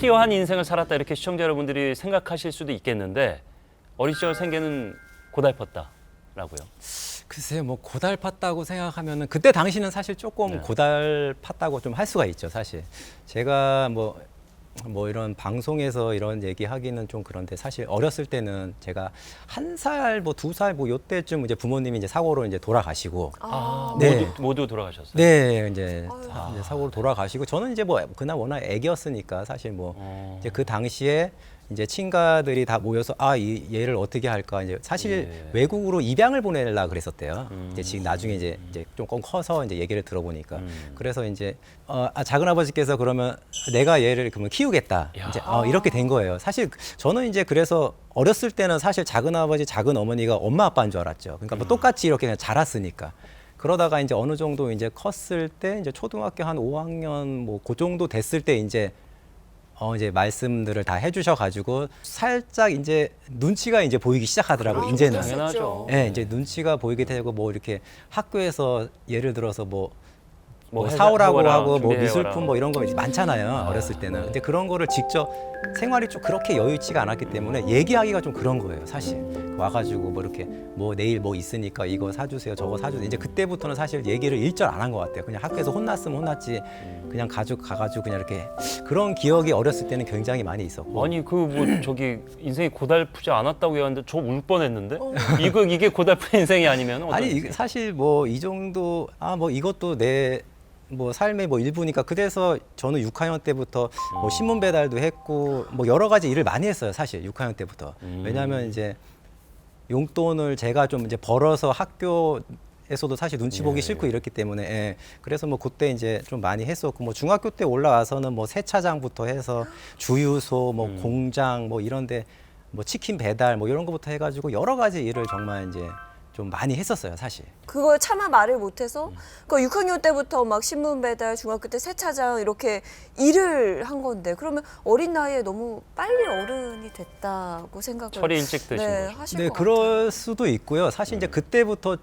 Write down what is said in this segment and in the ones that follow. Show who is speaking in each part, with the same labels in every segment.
Speaker 1: 화려한 인생을 살았다 이렇게 시청자 여러분들이 생각하실 수도 있겠는데 어린 시절 생계는 고달팠다라고요.
Speaker 2: 글쎄요, 뭐 고달팠다고 생각하면은 그때 당시는 사실 조금
Speaker 1: 네.
Speaker 2: 고달팠다고 좀 할 수가 있죠, 사실. 제가 뭐 이런 방송에서 이런 얘기하기는 좀 그런데 사실 어렸을 때는 제가 1살, 뭐 2살 뭐 요때쯤 이제 부모님이 이제 사고로 이제 돌아가시고 네.
Speaker 1: 모두 돌아가셨어요.
Speaker 2: 네, 이제
Speaker 3: 아유.
Speaker 2: 이제 사고로 돌아가시고 저는 이제 뭐 그날 워낙 애기였으니까 사실 뭐 이제 그 당시에 이제 친가들이 다 모여서 얘를 어떻게 할까 이제 사실
Speaker 1: 예.
Speaker 2: 외국으로 입양을 보내려 그랬었대요. 이제 지금 나중에 이제 조금 커서 이제 얘기를 들어보니까 그래서 이제 작은 아버지께서 그러면 내가 얘를 그러면 키우겠다.
Speaker 1: 야.
Speaker 2: 이제 이렇게 된 거예요. 사실 저는 이제 그래서 어렸을 때는 사실 작은 아버지, 작은 어머니가 엄마 아빠인 줄 알았죠. 그러니까 뭐 똑같이 이렇게 그냥 자랐으니까. 그러다가 이제 어느 정도 이제 컸을 때 이제 초등학교 한 5학년 뭐 그 정도 됐을 때 이제 말씀들을 다 해주셔가지고 살짝 이제 눈치가 이제 보이기 시작하더라고요. 이제는.
Speaker 1: 당연하죠.
Speaker 2: 예, 이제 눈치가 보이게 되고 뭐 이렇게 학교에서 예를 들어서 뭐
Speaker 1: 해라,
Speaker 2: 사오라고
Speaker 1: 해와라,
Speaker 2: 하고 뭐
Speaker 1: 준비해와라.
Speaker 2: 미술품 뭐 이런 거 많잖아요. 어렸을 때는. 근데 그런 거를 직접 생활이 좀 그렇게 여유있지가 않았기 때문에 얘기하기가 좀 그런 거예요, 사실. 와가지고 뭐 이렇게 뭐 내일 뭐 있으니까 이거 사주세요, 저거 사주세요. 이제 그때부터는 사실 얘기를 일절 안 한 것 같아요. 그냥 학교에서 혼났으면 혼났지. 그냥 가가지고 그냥 이렇게 그런 기억이 어렸을 때는 굉장히 많이 있었고.
Speaker 1: 아니 그 뭐 저기 인생이 고달프지 않았다고 얘기하는데 저 울 뻔했는데 이게 고달픈 인생이 아니면 어떤
Speaker 2: 아니 이게
Speaker 1: 인생?
Speaker 2: 사실 뭐 이 정도 뭐 이것도 내 뭐 삶의 뭐 일부니까 그래서 저는 6학년 때부터 뭐 신문 배달도 했고 뭐 여러 가지 일을 많이 했어요, 사실 6학년 때부터. 왜냐하면 이제 용돈을 제가 좀 이제 벌어서 학교에서도 사실 눈치 보기 싫고 이렇기 때문에 그래서 뭐 그때 이제 좀 많이 했었고 뭐 중학교 때 올라와서는 뭐 세차장부터 해서 주유소 뭐 공장 뭐 이런데 뭐 치킨 배달 뭐 이런 거부터 해가지고 여러 가지 일을 정말 이제 좀 많이 했었어요, 사실.
Speaker 3: 그걸 차마 말을 못해서 그 6학년 때부터 막 신문 배달, 중학교 때 세차장 이렇게 일을 한 건데 그러면 어린 나이에 너무 빨리 어른이 됐다고 생각을
Speaker 1: 철이 일찍 드신 거죠.
Speaker 3: 하실
Speaker 2: 네,
Speaker 3: 것 같아요.
Speaker 2: 그럴 수도 있고요. 사실 이제 그때부터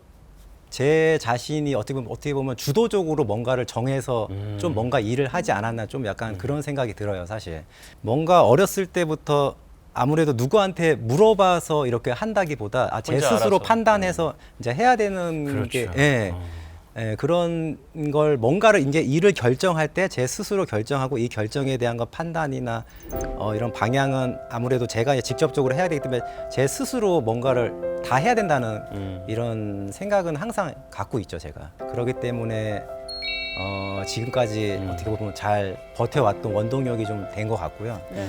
Speaker 2: 제 자신이 어떻게 보면 주도적으로 뭔가를 정해서 좀 뭔가 일을 하지 않았나 좀 약간 그런 생각이 들어요, 사실. 뭔가 어렸을 때부터 아무래도 누구한테 물어봐서 이렇게 한다기보다 제
Speaker 1: 혼자
Speaker 2: 스스로
Speaker 1: 알아서.
Speaker 2: 판단해서 이제 해야 되는 게
Speaker 1: 그렇죠.
Speaker 2: 그런 걸 뭔가를 이제 일을 결정할 때 제 스스로 결정하고 이 결정에 대한 거 판단이나 이런 방향은 아무래도 제가 이제 직접적으로 해야 되기 때문에 제 스스로 뭔가를 다 해야 된다는 이런 생각은 항상 갖고 있죠, 제가. 그렇기 때문에 지금까지 어떻게 보면 잘 버텨왔던 원동력이 좀 된 것 같고요.
Speaker 3: 네.